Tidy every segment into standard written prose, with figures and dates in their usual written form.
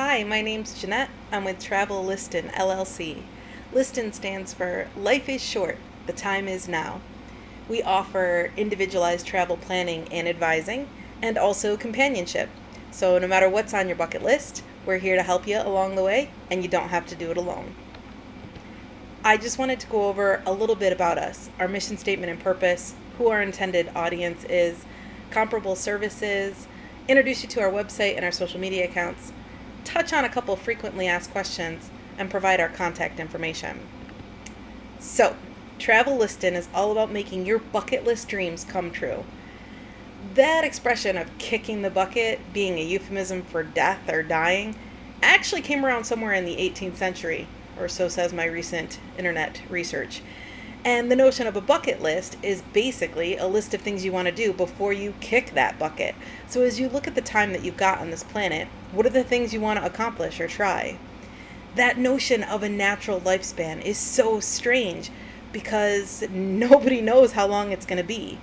Hi, my name's Jeanette. I'm with Travel Liston LLC. Liston stands for Life is Short, the Time is Now. We offer individualized travel planning and advising, and also companionship. So, no matter what's on your bucket list, we're here to help you along the way, and you don't have to do it alone. I just wanted to go over a little bit about us, our mission statement and purpose, who our intended audience is, comparable services, introduce you to our website and our social media accounts, touch on a couple frequently asked questions, and provide our contact information. So, Travel Liston is all about making your bucket list dreams come true. That expression of kicking the bucket being a euphemism for death or dying actually came around somewhere in the 18th century, or so says my recent internet research. And the notion of a bucket list is basically a list of things you want to do before you kick that bucket. So as you look at the time that you've got on this planet, what are the things you want to accomplish or try? That notion of a natural lifespan is so strange because nobody knows how long it's going to be.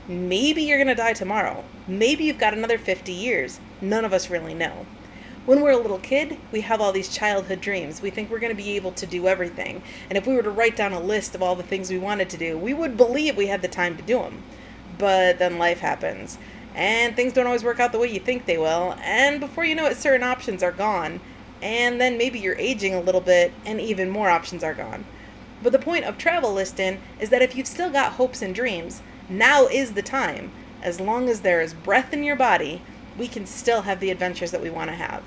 Maybe you're going to die tomorrow. Maybe you've got another 50 years. None of us really know. When we're a little kid, we have all these childhood dreams. We think we're going to be able to do everything. And if we were to write down a list of all the things we wanted to do, we would believe we had the time to do them. But then life happens. And things don't always work out the way you think they will. And before you know it, certain options are gone. And then maybe you're aging a little bit and even more options are gone. But the point of Travel Liston is that if you've still got hopes and dreams, now is the time. As long as there is breath in your body, we can still have the adventures that we want to have.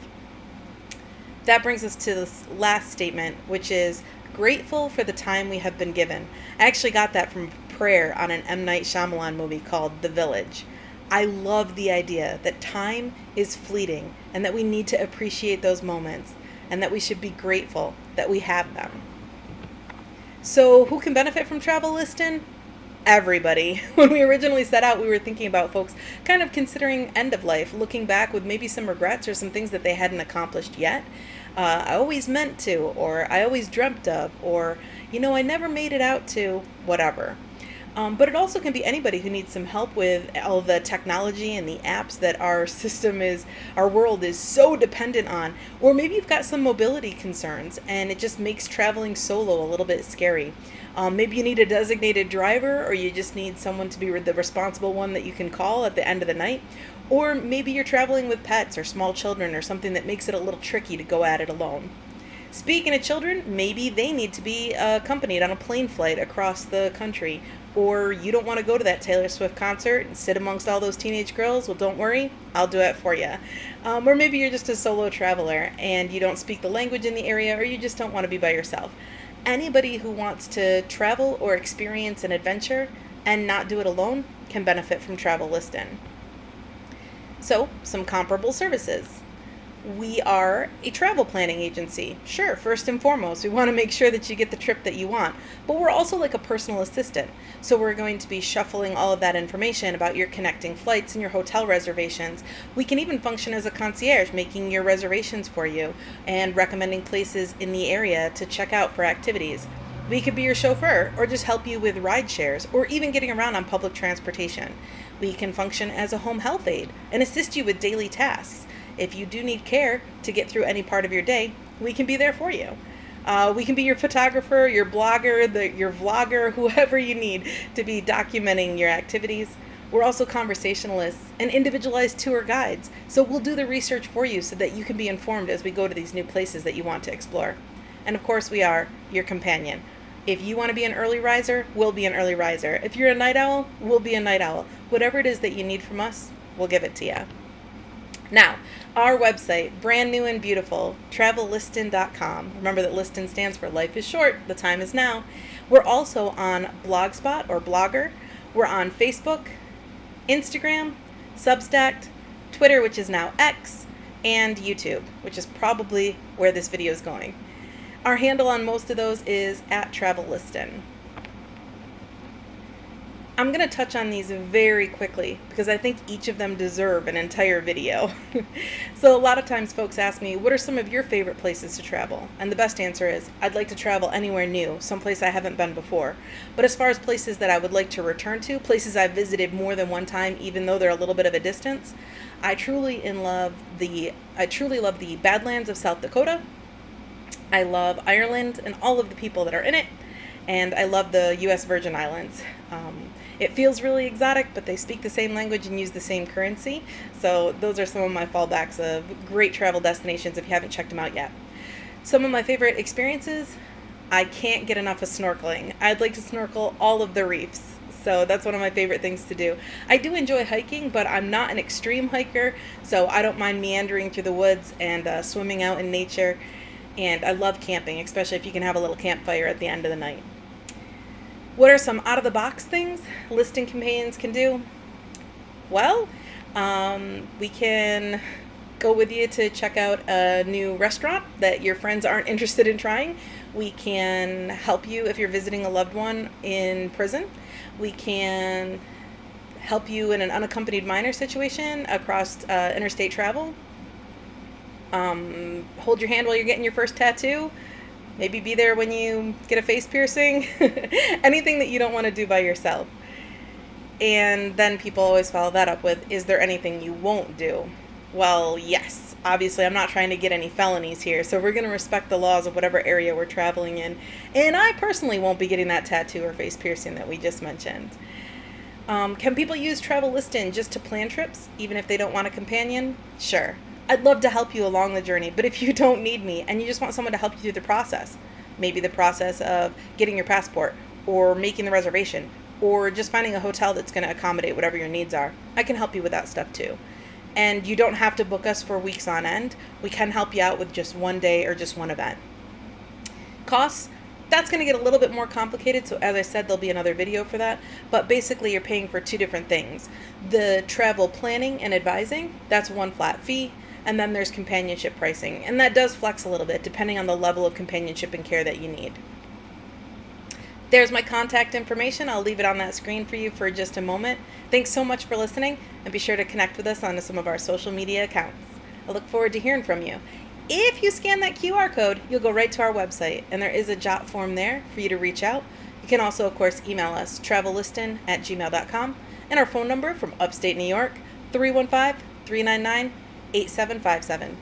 That brings us to this last statement, which is grateful for the time we have been given. I actually got that from prayer on an M. Night Shyamalan movie called The Village. I love the idea that time is fleeting and that we need to appreciate those moments and that we should be grateful that we have them. So who can benefit from Travel Liston? Everybody. When we originally set out, we were thinking about folks kind of considering end of life, looking back with maybe some regrets or some things that they hadn't accomplished yet. I always meant to, or I always dreamt of, or, I never made it out to, whatever. But it also can be anybody who needs some help with all the technology and the apps that our world is so dependent on. Or maybe you've got some mobility concerns and it just makes traveling solo a little bit scary. Maybe you need a designated driver, or you just need someone to be the responsible one that you can call at the end of the night. Or maybe you're traveling with pets or small children or something that makes it a little tricky to go at it alone. Speaking of children, maybe they need to be accompanied on a plane flight across the country. Or you don't want to go to that Taylor Swift concert and sit amongst all those teenage girls. Well, don't worry, I'll do it for you. Or maybe you're just a solo traveler and you don't speak the language in the area, or you just don't want to be by yourself. Anybody who wants to travel or experience an adventure and not do it alone can benefit from Travel Liston. So, some comparable services. We are a travel planning agency. Sure, first and foremost, we want to make sure that you get the trip that you want, but we're also like a personal assistant. So we're going to be shuffling all of that information about your connecting flights and your hotel reservations. We can even function as a concierge, making your reservations for you and recommending places in the area to check out for activities. We could be your chauffeur or just help you with ride shares or even getting around on public transportation. We can function as a home health aide and assist you with daily tasks. If you do need care to get through any part of your day, we can be there for you. We can be your photographer, your blogger, your vlogger, whoever you need to be documenting your activities. We're also conversationalists and individualized tour guides, so we'll do the research for you so that you can be informed as we go to these new places that you want to explore. And of course, we are your companion. If you want to be an early riser, we'll be an early riser. If you're a night owl, we'll be a night owl. Whatever it is that you need from us, we'll give it to you. Now, our website, brand new and beautiful, travelliston.com. Remember that Liston stands for Life is Short, the Time is Now. We're also on Blogspot or Blogger. We're on Facebook, Instagram, Substack, Twitter, which is now X, and YouTube, which is probably where this video is going. Our handle on most of those is @TravelListon. I'm going to touch on these very quickly because I think each of them deserve an entire video. So a lot of times folks ask me, what are some of your favorite places to travel? And the best answer is, I'd like to travel anywhere new, someplace I haven't been before. But as far as places that I would like to return to, places I've visited more than one time, even though they're a little bit of a distance, I truly love the Badlands of South Dakota. I love Ireland and all of the people that are in it, and I love the U.S. Virgin Islands. It feels really exotic, but they speak the same language and use the same currency. So those are some of my fallbacks of great travel destinations if you haven't checked them out yet. Some of my favorite experiences, I can't get enough of snorkeling. I'd like to snorkel all of the reefs. So that's one of my favorite things to do. I do enjoy hiking, but I'm not an extreme hiker, so I don't mind meandering through the woods and swimming out in nature. And I love camping, especially if you can have a little campfire at the end of the night. What are some out of the box things listing companions can do? Well, we can go with you to check out a new restaurant that your friends aren't interested in trying. We can help you if you're visiting a loved one in prison. We can help you in an unaccompanied minor situation across interstate travel. Hold your hand while you're getting your first tattoo. Maybe be there when you get a face piercing. Anything that you don't want to do by yourself. And then people always follow that up with, is there anything you won't do? Well, yes. Obviously, I'm not trying to get any felonies here, so we're going to respect the laws of whatever area we're traveling in. And I personally won't be getting that tattoo or face piercing that we just mentioned. Can people use Travel Listing just to plan trips, even if they don't want a companion? Sure. I'd love to help you along the journey, but if you don't need me and you just want someone to help you through the process, maybe the process of getting your passport or making the reservation or just finding a hotel that's going to accommodate whatever your needs are, I can help you with that stuff too. And you don't have to book us for weeks on end. We can help you out with just one day or just one event. Costs, that's going to get a little bit more complicated, so as I said, there'll be another video for that. But basically, you're paying for two different things. The travel planning and advising, that's one flat fee. And then there's companionship pricing, and that does flex a little bit depending on the level of companionship and care that you need. There's my contact information. I'll leave it on that screen for you for just a moment. Thanks so much for listening, and be sure to connect with us on some of our social media accounts. I look forward to hearing from you. If you scan that QR code, you'll go right to our website, and there is a jot form there for you to reach out. You can also, of course, email us, travellistin@gmail.com, and our phone number from upstate New York, 315-399-8757.